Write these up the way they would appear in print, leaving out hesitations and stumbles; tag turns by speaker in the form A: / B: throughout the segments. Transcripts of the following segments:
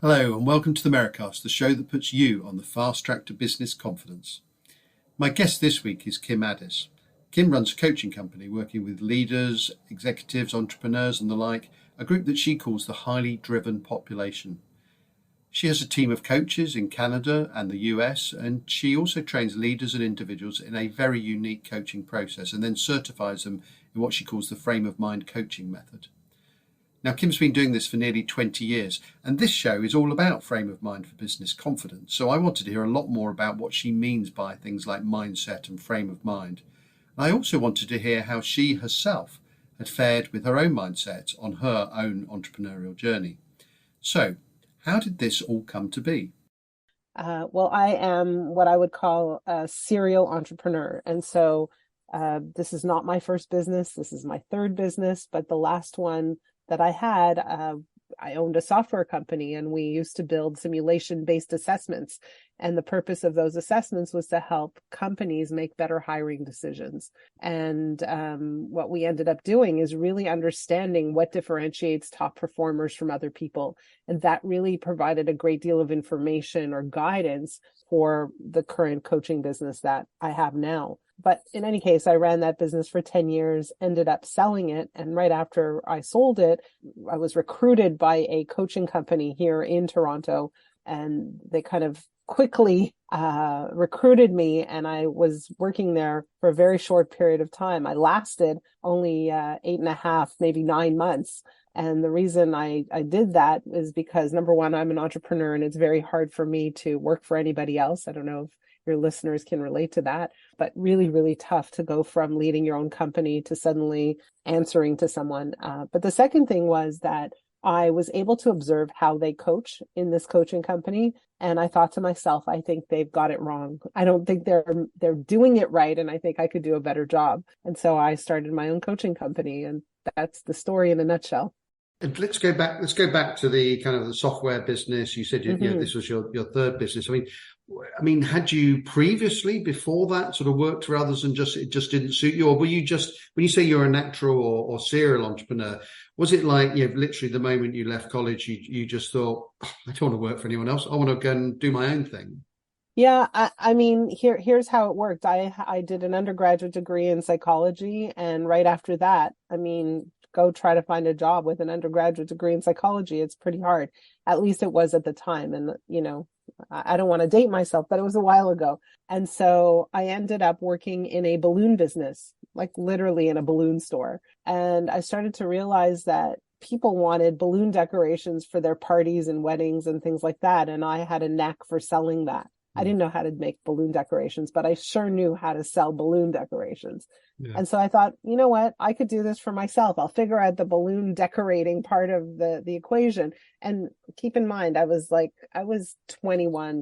A: Hello and welcome to the Merri-Cast, the show that puts you on the fast track to business confidence. My guest this week is Kim Ades. Kim runs a coaching company working with leaders, executives, entrepreneurs and the like, a group that she calls the highly driven population. She has a team of coaches in Canada and the US, and she also trains leaders and individuals in a very unique coaching process and then certifies them in what she calls the frame of mind coaching method. Now, Kim's been doing this for nearly 20 years, and this show is all about frame of mind for business confidence. So I wanted to hear a lot more about what she means by things like mindset and frame of mind. I also wanted to hear how she herself had fared with her own mindset on her own entrepreneurial journey. So, how did this all come to be?
B: Well, I am what I would call a serial entrepreneur. And so this is not my first business. This is my third business, but the last one that I had, I owned a software company and we used to build simulation-based assessments. And the purpose of those assessments was to help companies make better hiring decisions. And what we ended up doing is really understanding what differentiates top performers from other people. And that really provided a great deal of information or guidance for the current coaching business that I have now. But in any case, I ran that business for 10 years, ended up selling it. And right after I sold it, I was recruited by a coaching company here in Toronto. And they kind of quickly recruited me. And I was working there for a very short period of time. I lasted only 8.5, maybe 9 months. And the reason I did that is because, number one, I'm an entrepreneur and it's very hard for me to work for anybody else. I don't know if your listeners can relate to that, but really, really tough to go from leading your own company to suddenly answering to someone. But the second thing was that I was able to observe how they coach in this coaching company. And I thought to myself, I think they've got it wrong. I don't think they're doing it right. And I think I could do a better job. And so I started my own coaching company. And that's the story in a nutshell.
A: And let's go back. Let's go back to the kind of the software business. You said this was your third business. I mean, had you previously, before that, sort of worked for others and it just didn't suit you, or were you just, when you say you're a natural or serial entrepreneur, was it like, literally the moment you left college, you just thought, oh, I don't want to work for anyone else. I want to go and do my own thing.
B: Yeah, I mean, here's how it worked. I did an undergraduate degree in psychology, and right after that, I mean, go try to find a job with an undergraduate degree in psychology. It's pretty hard. At least it was at the time. And, I don't want to date myself, but it was a while ago. And so I ended up working in a balloon business, like literally in a balloon store. And I started to realize that people wanted balloon decorations for their parties and weddings and things like that. And I had a knack for selling that. I didn't know how to make balloon decorations, but I sure knew how to sell balloon decorations. Yeah. And so I thought, you know what, I could do this for myself. I'll figure out the balloon decorating part of the equation. And keep in mind, I was 21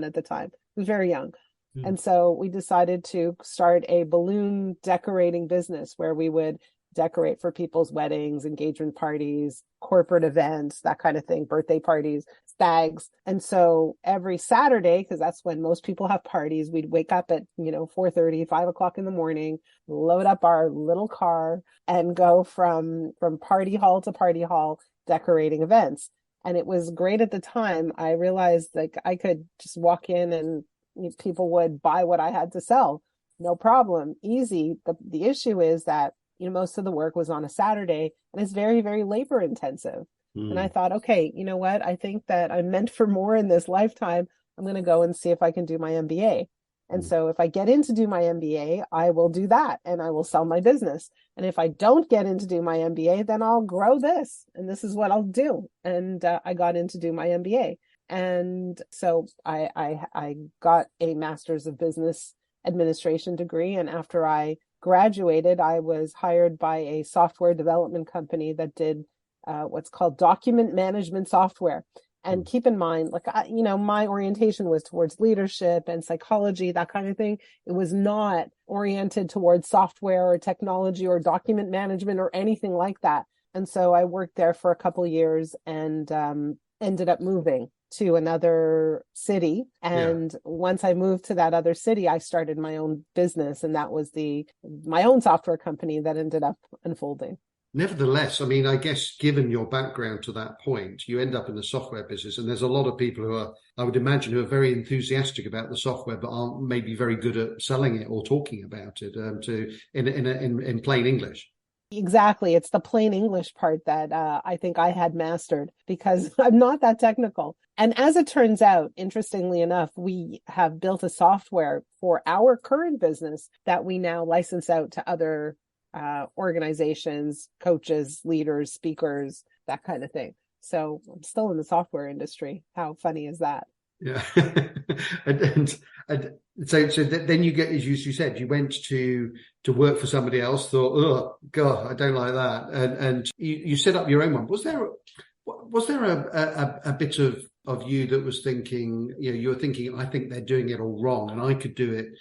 B: at the time. I was very young. Yeah. And so we decided to start a balloon decorating business where we would decorate for people's weddings, engagement parties, corporate events, that kind of thing, birthday parties, stags. And so every Saturday, because that's when most people have parties, we'd wake up at, 4:30, 5 o'clock in the morning, load up our little car and go from party hall to party hall decorating events. And it was great at the time. I realized I could just walk in and people would buy what I had to sell. No problem. Easy. The issue is that most of the work was on a Saturday and it's very, very labor intensive. And I thought, okay, you know what? I think that I'm meant for more in this lifetime. I'm going to go and see if I can do my MBA. And so if I get in to do my MBA, I will do that and I will sell my business. And if I don't get in to do my MBA, then I'll grow this. And this is what I'll do. And I got in to do my MBA. And so I got a master's of business administration degree. And after I graduated, I was hired by a software development company that did what's called document management software. And keep in mind, my orientation was towards leadership and psychology, that kind of thing. It was not oriented towards software or technology or document management or anything like that. And so I worked there for a couple of years and ended up moving to another city. And once I moved to that other city, I started my own business. And that was my own software company that ended up unfolding.
A: Nevertheless, I mean, I guess given your background to that point, you end up in the software business, and there's a lot of people who are, I would imagine, who are very enthusiastic about the software, but aren't maybe very good at selling it or talking about it in plain English.
B: Exactly. It's the plain English part that I think I had mastered because I'm not that technical. And as it turns out, interestingly enough, we have built a software for our current business that we now license out to other organizations, coaches, leaders, speakers, that kind of thing. So I'm still in the software industry. How funny is that?
A: Yeah. and so then you get, as you said, you went to work for somebody else, thought, oh God, I don't like that. And you set up your own one. Was there a bit of you that was thinking, you were thinking, I think they're doing it all wrong and I could do it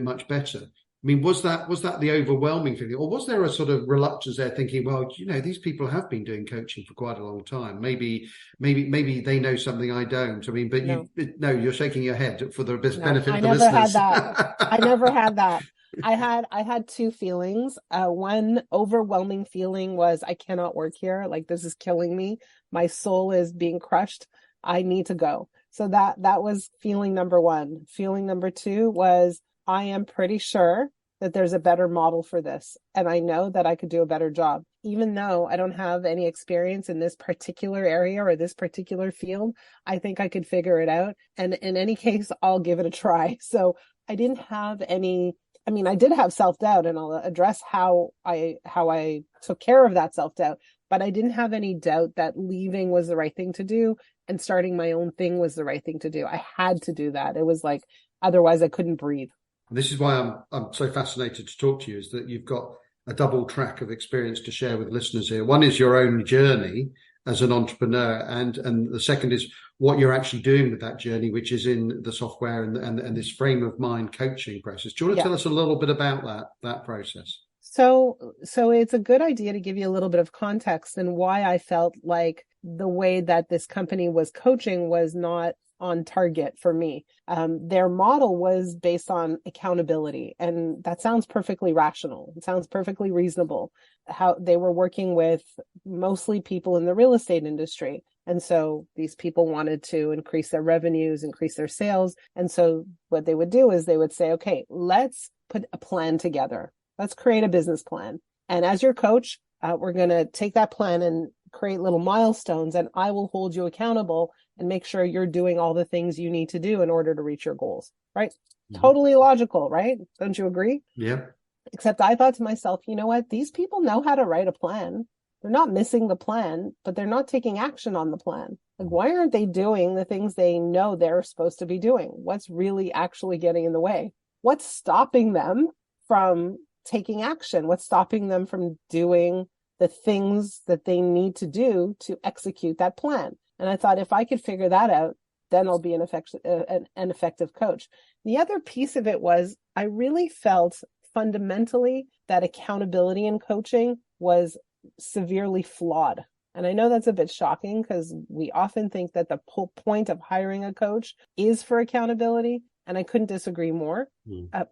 A: much better. I mean, was that the overwhelming feeling, or was there a sort of reluctance there, thinking, well, these people have been doing coaching for quite a long time. Maybe they know something I don't. I mean, but
B: No.
A: you're shaking your head for the best
B: No,
A: benefit
B: I
A: of the
B: never had
A: listeners.
B: that. I never had that. I had two feelings. One overwhelming feeling was I cannot work here. Like this is killing me. My soul is being crushed. I need to go. So that was feeling number one. Feeling number two was I am pretty sure that there's a better model for this. And I know that I could do a better job. Even though I don't have any experience in this particular area or this particular field, I think I could figure it out. And in any case, I'll give it a try. So I didn't have any, I mean, I did have self-doubt, and I'll address how I took care of that self-doubt, but I didn't have any doubt that leaving was the right thing to do and starting my own thing was the right thing to do. I had to do that. It was like, otherwise I couldn't breathe.
A: This is why I'm so fascinated to talk to you, is that you've got a double track of experience to share with listeners here. One is your own journey as an entrepreneur, and the second is what you're actually doing with that journey, which is in the software and this frame of mind coaching process. Do you want to tell us a little bit about that process?
B: So it's a good idea to give you a little bit of context and why I felt like the way that this company was coaching was not on target for me. Their model was based on accountability, and that sounds perfectly rational. It sounds perfectly reasonable. How they were working with mostly people in the real estate industry. And so these people wanted to increase their revenues, increase their sales. And so what they would do is they would say, okay, let's put a plan together. Let's create a business plan. And as your coach, we're going to take that plan and create little milestones, and I will hold you accountable and make sure you're doing all the things you need to do in order to reach your goals, right? Mm-hmm. Totally logical, right? Don't you agree?
A: Yeah.
B: Except I thought to myself, you know what? These people know how to write a plan. They're not missing the plan, but they're not taking action on the plan. Like, why aren't they doing the things they know they're supposed to be doing? What's really actually getting in the way? What's stopping them from taking action? What's stopping them from doing the things that they need to do to execute that plan? And I thought, if I could figure that out, then I'll be an effective coach. The other piece of it was I really felt fundamentally that accountability in coaching was severely flawed. And I know that's a bit shocking because we often think that the whole point of hiring a coach is for accountability. And I couldn't disagree more,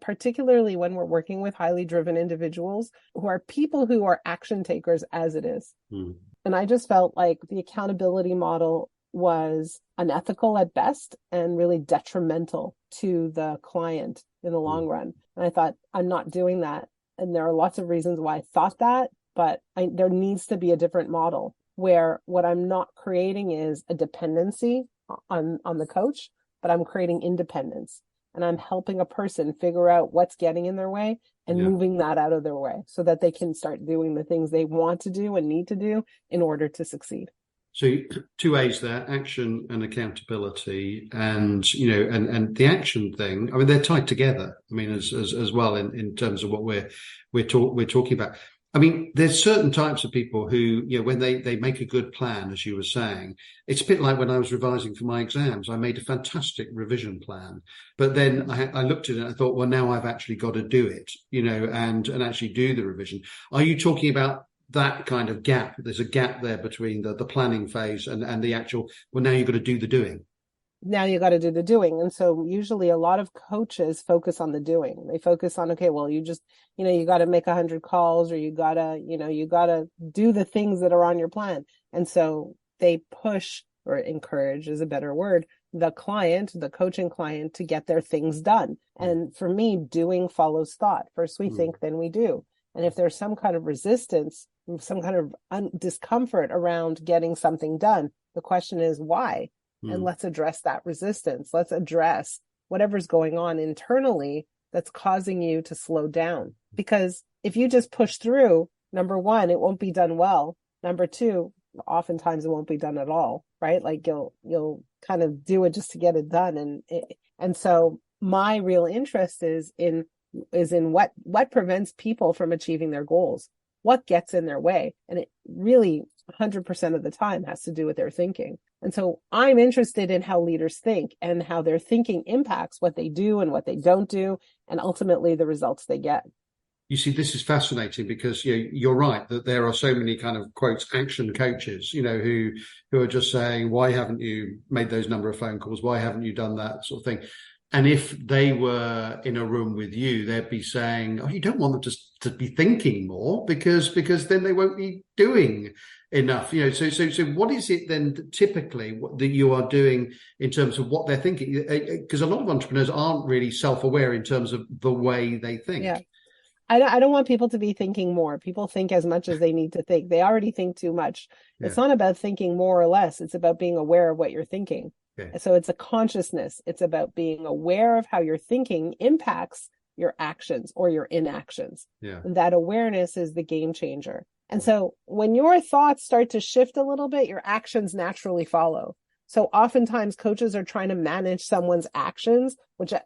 B: particularly when we're working with highly driven individuals who are people who are action takers as it is. And I just felt like the accountability model was unethical at best and really detrimental to the client in the long run. And I thought, I'm not doing that. And there are lots of reasons why I thought that, but there needs to be a different model where what I'm not creating is a dependency on the coach, but I'm creating independence, and I'm helping a person figure out what's getting in their way and moving that out of their way so that they can start doing the things they want to do and need to do in order to succeed.
A: So two A's there, action and accountability, and and the action thing. I mean, they're tied together. I mean, as well in terms of what we're talking about. I mean, there's certain types of people who, when they make a good plan, as you were saying, it's a bit like when I was revising for my exams. I made a fantastic revision plan, but then I looked at it and I thought, well, now I've actually got to do it, and actually do the revision. Are you talking about that kind of gap? There's a gap there between the planning phase and the actual, well, now you've got to do the doing.
B: now you got to do the doing. And so usually a lot of coaches focus on the doing. They focus on, okay, well, you just, you got to make 100 calls, or you got to do the things that are on your plan. And so they push, or encourage is a better word, the coaching client, to get their things done. And for me, doing follows thought. First we think, then we do. And if there's some kind of resistance, some kind of discomfort around getting something done, the question is why? And let's address that resistance. Let's address whatever's going on internally that's causing you to slow down. Because if you just push through, number one, it won't be done well. Number two, oftentimes it won't be done at all, right? Like you'll kind of do it just to get it done. And so my real interest is in what prevents people from achieving their goals, what gets in their way. And it really 100% of the time has to do with their thinking. And so I'm interested in how leaders think, and how their thinking impacts what they do and what they don't do, and ultimately the results they get.
A: You see, this is fascinating, because you're right that there are so many kind of quotes action coaches, who are just saying, why haven't you made those number of phone calls? Why haven't you done that sort of thing? And if they were in a room with you, they'd be saying, oh, you don't want them to be thinking more, because then they won't be doing enough. So what is it then typically that you are doing in terms of what they're thinking? Because a lot of entrepreneurs aren't really self-aware in terms of the way they think.
B: Yeah. I don't want people to be thinking more. People think as much as they need to think. They already think too much. Yeah. It's not about thinking more or less. It's about being aware of what you're thinking. Okay. So it's a consciousness. It's about being aware of how your thinking impacts your actions or your inactions. Yeah. And that awareness is the game changer. And so when your thoughts start to shift a little bit, your actions naturally follow. So oftentimes coaches are trying to manage someone's actions,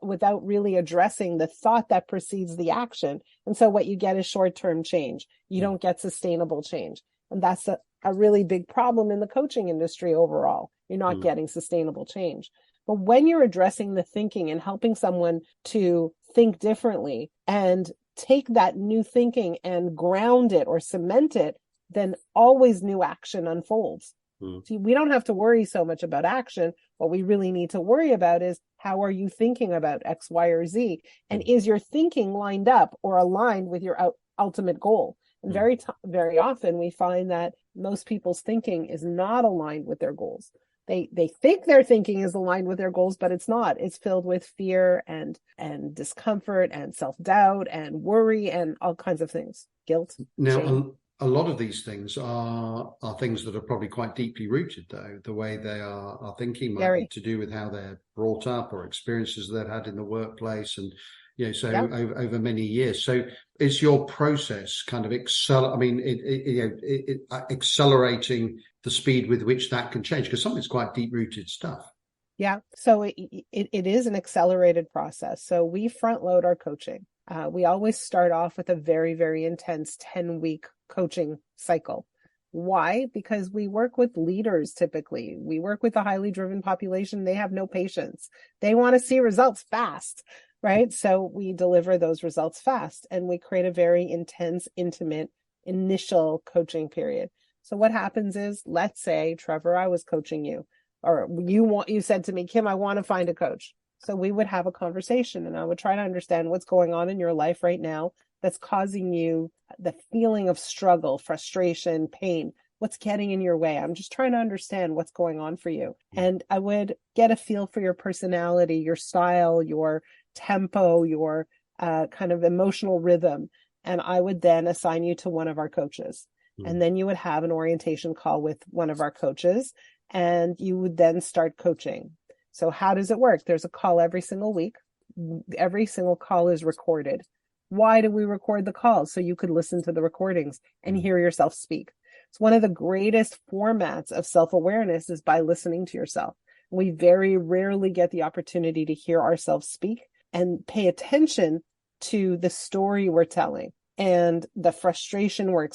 B: without really addressing the thought that precedes the action. And so what you get is short-term change. You don't get sustainable change. And that's a really big problem in the coaching industry overall. You're not getting sustainable change. But when you're addressing the thinking and helping someone to think differently and take that new thinking and ground it or cement it, then always new action unfolds. See, we don't have to worry so much about action. What we really need to worry about is, how are you thinking about X, Y, or Z? And is your thinking lined up or aligned with your ultimate goal? And very often we find that most people's thinking is not aligned with their goals. They think their thinking is aligned with their goals, but it's not. It's filled with fear and discomfort and self-doubt and worry and all kinds of things. Guilt.
A: Now,
B: shame.
A: A lot of these things are things that are probably quite deeply rooted, though. The way they are thinking might be to do with how they're brought up or experiences they've had in the workplace, and over many years. So is your process kind of accelerating the speed with which that can change? Because something's quite deep rooted stuff.
B: Yeah. So it is an accelerated process. So we front load our coaching. We always start off with a very, very intense 10-week coaching cycle. Why? Because we work with leaders typically. We work with a highly driven population. They have no patience. They want to see results fast, right? So we deliver those results fast, and we create a very intense, intimate initial coaching period. So what happens is, let's say, Trevor, I was coaching you, or you said to me, Kim, I want to find a coach. So we would have a conversation, and I would try to understand what's going on in your life right now that's causing you the feeling of struggle, frustration, pain. What's getting in your way? I'm just trying to understand what's going on for you. And I would get a feel for your personality, your style, your tempo, your kind of emotional rhythm. And I would then assign you to one of our coaches. And then you would have an orientation call with one of our coaches, and you would then start coaching. So how does it work? There's a call every single week. Every single call is recorded. Why do we record the calls? So you could listen to the recordings and hear yourself speak. It's one of the greatest formats of self-awareness is by listening to yourself. We very rarely get the opportunity to hear ourselves speak and pay attention to the story we're telling and the frustration we're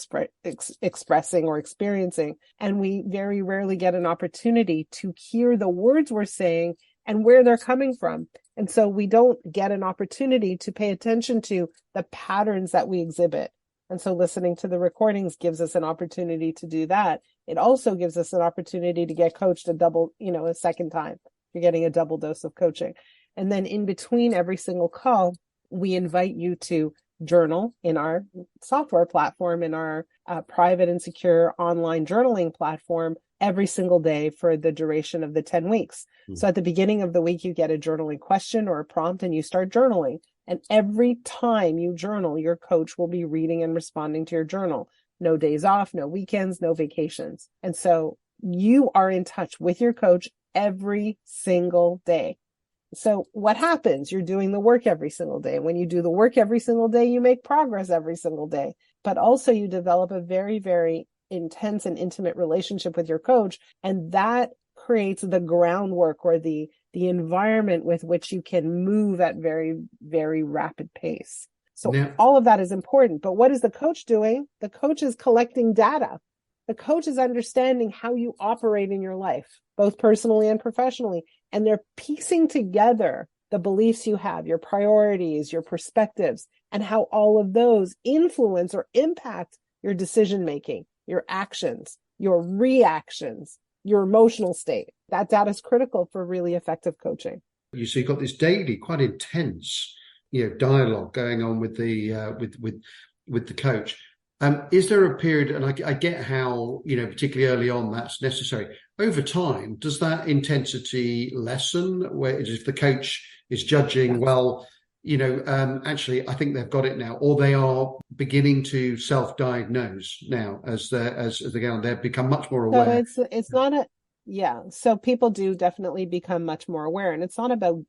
B: expressing or experiencing. And we very rarely get an opportunity to hear the words we're saying and where they're coming from. And so we don't get an opportunity to pay attention to the patterns that we exhibit. And so listening to the recordings gives us an opportunity to do that. It also gives us an opportunity to get coached a second time. You're getting a double dose of coaching. And then in between every single call, we invite you to journal in our software platform, in our private and secure online journaling platform every single day for the duration of the 10 weeks. So at the beginning of the week, you get a journaling question or a prompt and you start journaling. And every time you journal, your coach will be reading and responding to your journal. No days off, no weekends, no vacations. And so you are in touch with your coach every single day. So what happens? You're doing the work every single day. When you do the work every single day, you make progress every single day. But also you develop a very, very intense and intimate relationship with your coach. And that creates the groundwork or the environment with which you can move at very, very rapid pace. So all of that is important. But what is the coach doing? The coach is collecting data. The coach is understanding how you operate in your life, both personally and professionally. And they're piecing together the beliefs you have, your priorities, your perspectives, and how all of those influence or impact your decision-making, your actions, your reactions, your emotional state. That data is critical for really effective coaching.
A: So you've got this daily, quite intense, dialogue going on with the with the coach. Is there a period, and I get how, particularly early on, that's necessary. Over time, does that intensity lessen? Where if the coach is judging, well, actually, I think they've got it now, or they are beginning to self-diagnose now as they go on, they've become much more aware.
B: So it's not a, so people do definitely become much more aware, and it's not about,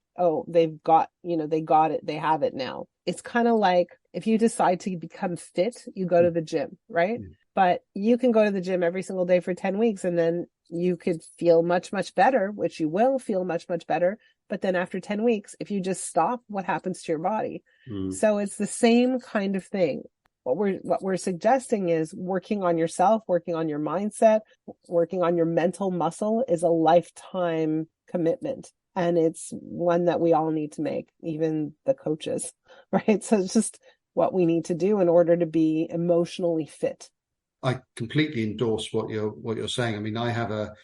B: they've got, they got it, they have it now. It's kind of like if you decide to become fit, you go to the gym, right? But you can go to the gym every single day for 10 weeks and then you could feel much, much better, which you will feel much, much better. But then after 10 weeks, if you just stop, what happens to your body? So it's the same kind of thing. What we're suggesting is working on yourself, working on your mindset, working on your mental muscle is a lifetime commitment. And it's one that we all need to make, even the coaches, right? So it's just what we need to do in order to be emotionally fit.
A: I completely endorse what you're saying. I mean, I have a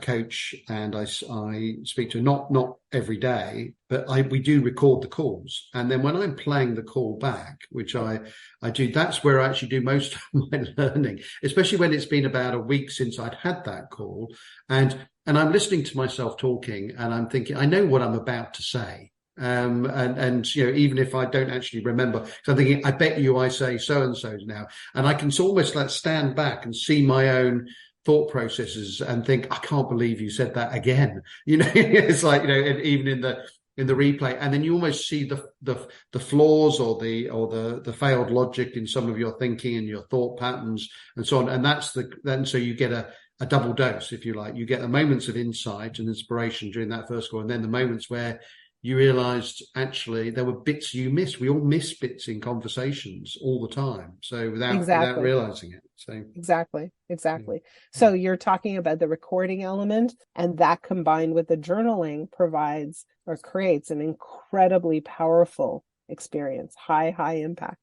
A: coach, and I speak to her not every day, but we do record the calls, and then when I'm playing the call back, which I do, that's where I actually do most of my learning, especially when it's been about a week since I'd had that call, and I'm listening to myself talking, and I'm thinking I know what I'm about to say. And even if I don't actually remember, because I'm thinking, I bet you I say so and so now, and I can almost like stand back and see my own thought processes and think, I can't believe you said that again. It's like, and even in the replay, and then you almost see the flaws or the failed logic in some of your thinking and your thought patterns and so on. And so you get a double dose, if you like. You get the moments of insight and inspiration during that first call, and then the moments where you realized actually there were bits you missed. We all miss bits in conversations all the time. So without realizing it. So
B: Exactly. Yeah. So you're talking about the recording element, and that combined with the journaling provides or creates an incredibly powerful experience, high impact.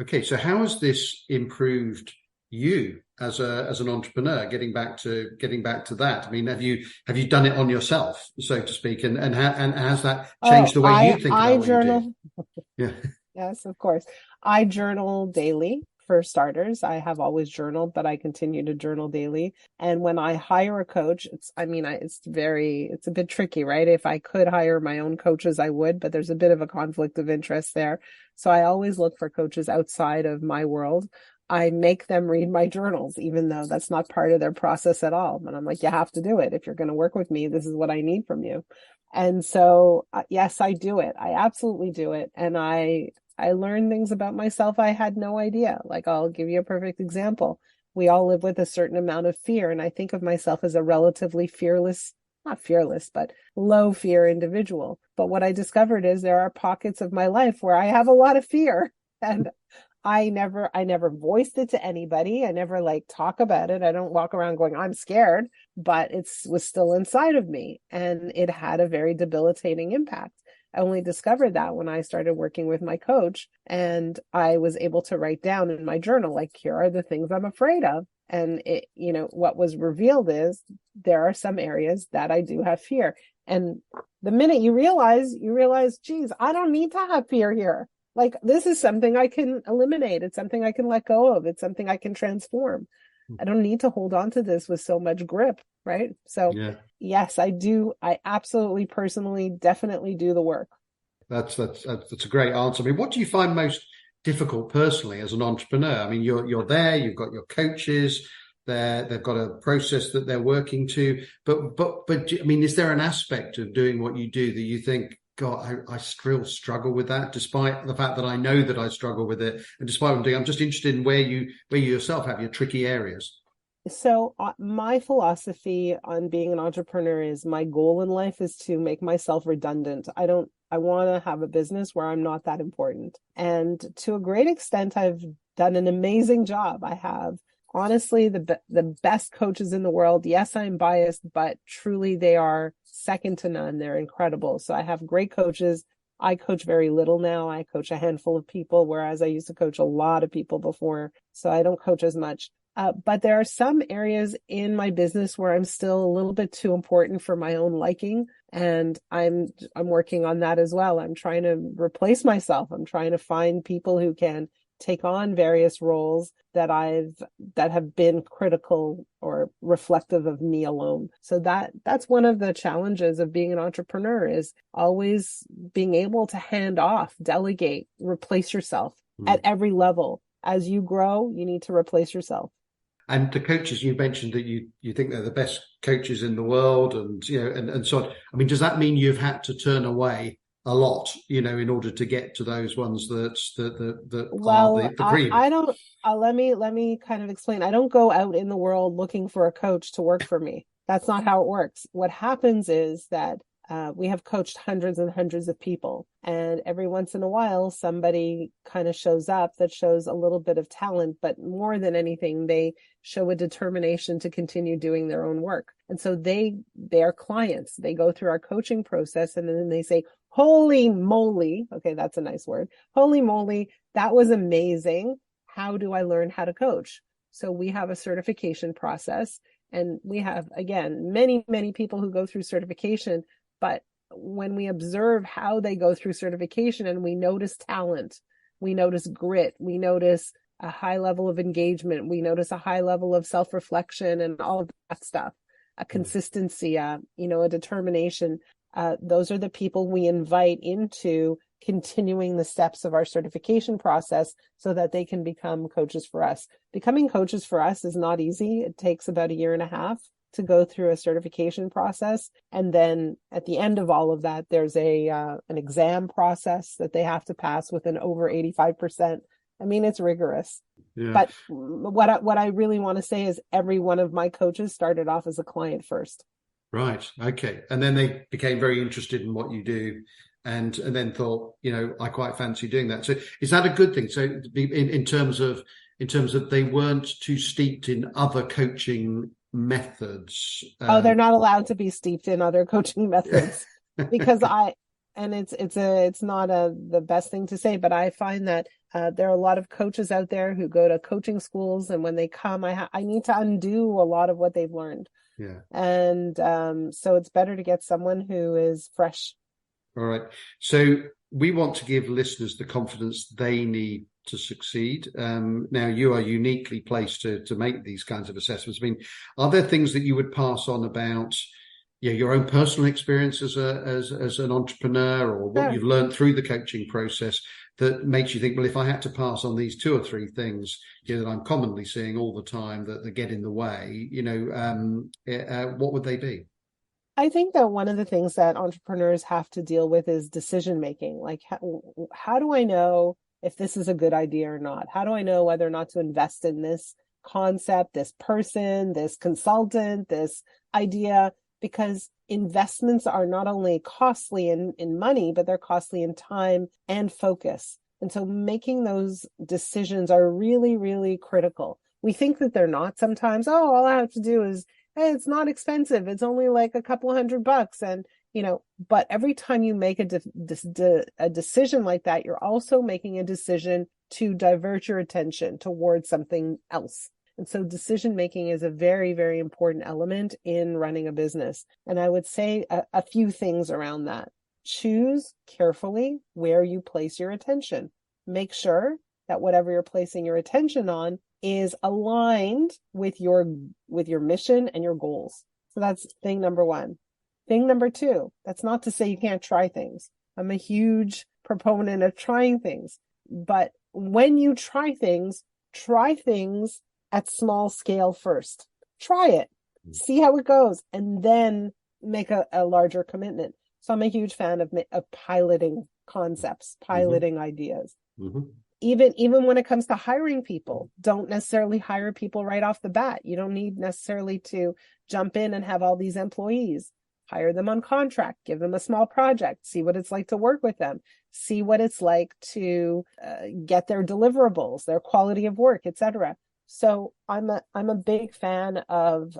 A: Okay. So how has this improved you as an entrepreneur, getting back to that? I mean, have you done it on yourself, so to speak, and has that changed the way you think about what
B: journal.
A: You do? Yeah.
B: Yes, of course. I journal daily. For starters, I have always journaled, but I continue to journal daily. And when I hire a coach, it's a bit tricky, right? If I could hire my own coaches, I would, but there's a bit of a conflict of interest there. So I always look for coaches outside of my world. I make them read my journals, even though that's not part of their process at all. And I'm like, you have to do it. If you're going to work with me, this is what I need from you. And so, yes, I do it. I absolutely do it. And I learn things about myself I had no idea. Like, I'll give you a perfect example. We all live with a certain amount of fear. And I think of myself as a relatively not fearless, but low fear individual. But what I discovered is there are pockets of my life where I have a lot of fear. And I never voiced it to anybody. I never talk about it. I don't walk around going, I'm scared, but was still inside of me. And it had a very debilitating impact. I only discovered that when I started working with my coach, and I was able to write down in my journal, here are the things I'm afraid of. And what was revealed is there are some areas that I do have fear. And the minute you realize, geez, I don't need to have fear here. Like, this is something I can eliminate. It's something I can let go of. It's something I can transform. I don't need to hold on to this with so much grip, right? So
A: Yeah.
B: yes, I do. I absolutely, personally, definitely do the work.
A: That's a great answer. I mean, what do you find most difficult personally as an entrepreneur? I mean, you're there, you've got your coaches, they've got a process that they're working to, but I mean, is there an aspect of doing what you do that you think, God, I still struggle with that, despite the fact that I know that I struggle with it, and despite what I'm doing, I'm just interested in where you yourself have your tricky areas.
B: So my philosophy on being an entrepreneur is, my goal in life is to make myself redundant. I want to have a business where I'm not that important. And to a great extent, I've done an amazing job. I have honestly the best coaches in the world. Yes, I'm biased, but truly they are second to none. They're incredible. So I have great coaches. I coach very little now. I coach a handful of people, whereas I used to coach a lot of people before. So I don't coach as much. But there are some areas in my business where I'm still a little bit too important for my own liking. And I'm working on that as well. I'm trying to replace myself. I'm trying to find people who can take on various roles that have been critical or reflective of me alone. So that's one of the challenges of being an entrepreneur, is always being able to hand off, delegate, replace yourself at every level. As you grow, you need to replace yourself.
A: And the coaches, you mentioned that you think they're the best coaches in the world, and and so on. I mean, does that mean you've had to turn away a lot, in order to get to those ones that are
B: Well,
A: the premium?
B: I don't, let me kind of explain. I don't go out in the world looking for a coach to work for me. That's not how it works. What happens is that we have coached hundreds and hundreds of people, and every once in a while, somebody kind of shows up that shows a little bit of talent, but more than anything, they show a determination to continue doing their own work. And so they are clients. They go through our coaching process, and then they say, holy moly. Okay, that's a nice word. Holy moly, that was amazing. How do I learn how to coach? So we have a certification process, and we have, again, many, many people who go through certification. But when we observe how they go through certification and we notice talent, we notice grit, we notice a high level of engagement, we notice a high level of self-reflection and all of that stuff, a consistency, a determination. Those are the people we invite into continuing the steps of our certification process so that they can become coaches for us. Becoming coaches for us is not easy. It takes about 1.5 years to go through a certification process. And then at the end of all of that, there's an exam process that they have to pass with an over 85%. I mean, it's rigorous.
A: Yeah.
B: But what I really want to say is, every one of my coaches started off as a client first.
A: Right. Okay. And then they became very interested in what you do, and then thought, I quite fancy doing that. So is that a good thing? So in terms of they weren't too steeped in other coaching methods.
B: They're not allowed to be steeped in other coaching methods because it's not the best thing to say, but I find that there are a lot of coaches out there who go to coaching schools, and when they come, I need to undo a lot of what they've learned.
A: Yeah.
B: And so it's better to get someone who is fresh.
A: All right. So we want to give listeners the confidence they need to succeed. Now, you are uniquely placed to make these kinds of assessments. I mean, are there things that you would pass on about your own personal experience as an entrepreneur, or what you've learned through the coaching process that makes you think, well, if I had to pass on these 2 or 3 things that I'm commonly seeing all the time that get in the way, what would they be?
B: I think that one of the things that entrepreneurs have to deal with is decision making. Like, how do I know if this is a good idea or not? How do I know whether or not to invest in this concept, this person, this consultant, this idea? Because investments are not only costly in money, but they're costly in time and focus. And so making those decisions are really, really critical. We think that they're not sometimes. Oh, all I have to do is, hey, it's not expensive. It's only like a couple $100. And, but every time you make a decision like that, you're also making a decision to divert your attention towards something else. And so decision making is a very, very important element in running a business. And I would say a few things around that. Choose carefully where you place your attention. Make sure that whatever you're placing your attention on is aligned with your mission and your goals. So that's thing number one. Thing number two, that's not to say you can't try things. I'm a huge proponent of trying things. But when you try things at small scale first. Try it, see how it goes, and then make a larger commitment. So I'm a huge fan of piloting concepts, piloting ideas. Even when it comes to hiring people, don't necessarily hire people right off the bat. You don't need necessarily to jump in and have all these employees. Hire them on contract, give them a small project, see what it's like to work with them, see what it's like to get their deliverables, their quality of work, etc. So I'm a big fan of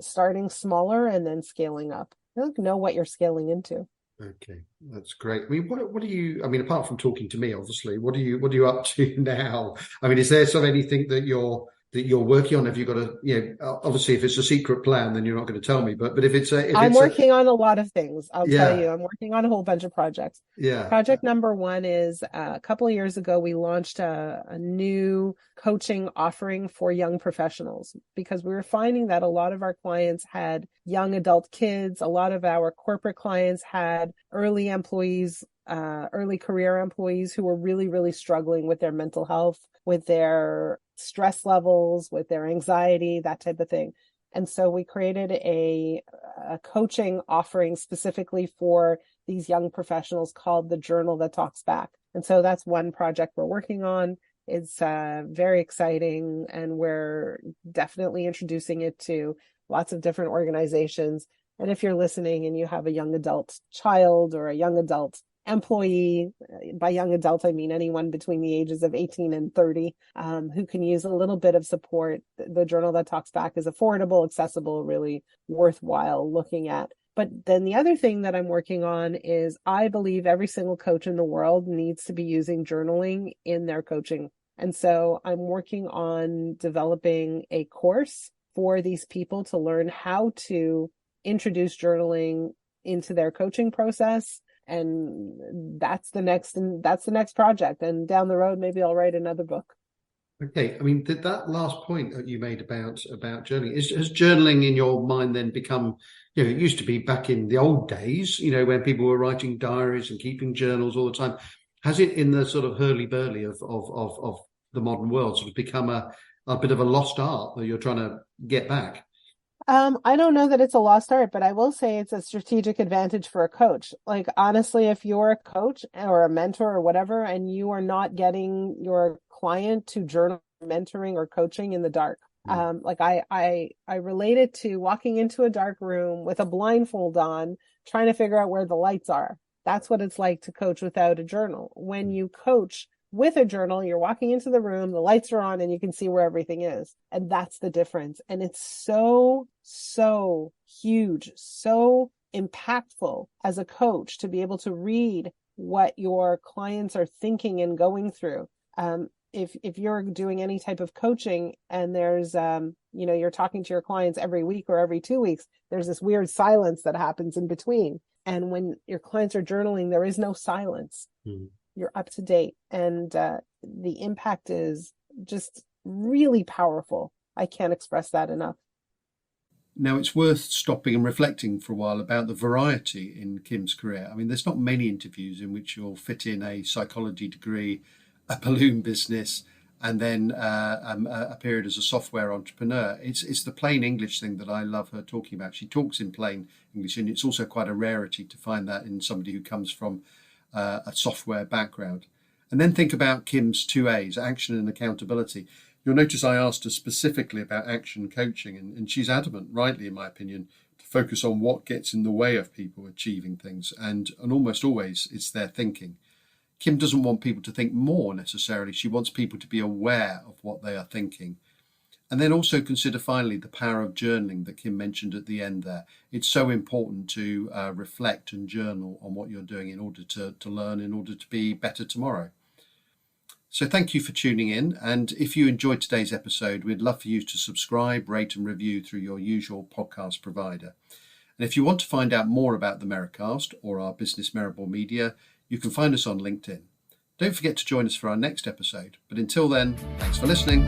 B: starting smaller and then scaling up. Know what you're scaling into.
C: Okay, that's great. I mean, what do you? I mean, apart from talking to me, obviously, what are you up to now? I mean, is there sort of anything that you're working on? Have you got obviously, if it's a secret plan, then you're not going to tell me. But
B: I'm working on a lot of things. I'll tell you, I'm working on a whole bunch of projects.
C: Yeah.
B: Project number one is a couple of years ago, we launched a new coaching offering for young professionals because we were finding that a lot of our clients had young adult kids. A lot of our corporate clients had early employees, early career employees who were really, really struggling with their mental health, with their stress levels, with their anxiety, that type of thing. And so we created a coaching offering specifically for these young professionals called the Journal That Talks Back. And so that's one project we're working on. It's very exciting, and we're definitely introducing it to lots of different organizations. And if you're listening and you have a young adult child or a young adult employee, by young adult, I mean anyone between the ages of 18 and 30 who can use a little bit of support, the Journal That Talks Back is affordable, accessible, really worthwhile looking at. But then the other thing that I'm working on is I believe every single coach in the world needs to be using journaling in their coaching. And so I'm working on developing a course for these people to learn how to introduce journaling into their coaching process. And that's the next project. And down the road, maybe I'll write another book.
C: Okay. I mean, that last point that you made about journaling, has journaling in your mind then become, it used to be back in the old days, when people were writing diaries and keeping journals all the time. Has it, in the sort of hurly-burly of the modern world, sort of become a bit of a lost art that you're trying to get back?
B: I don't know that it's a lost art, but I will say it's a strategic advantage for a coach. Like, honestly, if you're a coach or a mentor or whatever, and you are not getting your client to journal, mentoring, or coaching in the dark, like I relate it to walking into a dark room with a blindfold on, trying to figure out where the lights are. That's what it's like to coach without a journal. When you coach with a journal, you're walking into the room, the lights are on, and you can see where everything is. And that's the difference. And it's so, so huge, so impactful as a coach to be able to read what your clients are thinking and going through. If you're doing any type of coaching and there's, you're talking to your clients every week or every 2 weeks, there's this weird silence that happens in between. And when your clients are journaling, there is no silence. You're up to date, and the impact is just really powerful. I can't express that enough.
A: Now, it's worth stopping and reflecting for a while about the variety in Kim's career. I mean, there's not many interviews in which you'll fit in a psychology degree, a balloon business, and then a period as a software entrepreneur. It's the plain English thing that I love her talking about. She talks in plain English, and it's also quite a rarity to find that in somebody who comes from a software background. And then think about Kim's 2A's, action and accountability. You'll notice I asked her specifically about action coaching, and she's adamant, rightly in my opinion, to focus on what gets in the way of people achieving things, and almost always it's their thinking. Kim doesn't want people to think more necessarily. She wants people to be aware of what they are thinking. And then also consider finally the power of journaling that Kim mentioned at the end there. It's so important to reflect and journal on what you're doing in order to learn, in order to be better tomorrow. So thank you for tuning in. And if you enjoyed today's episode, we'd love for you to subscribe, rate and review through your usual podcast provider. And if you want to find out more about the Merri-Cast or our business Merrible Media, you can find us on LinkedIn. Don't forget to join us for our next episode. But until then, thanks for listening.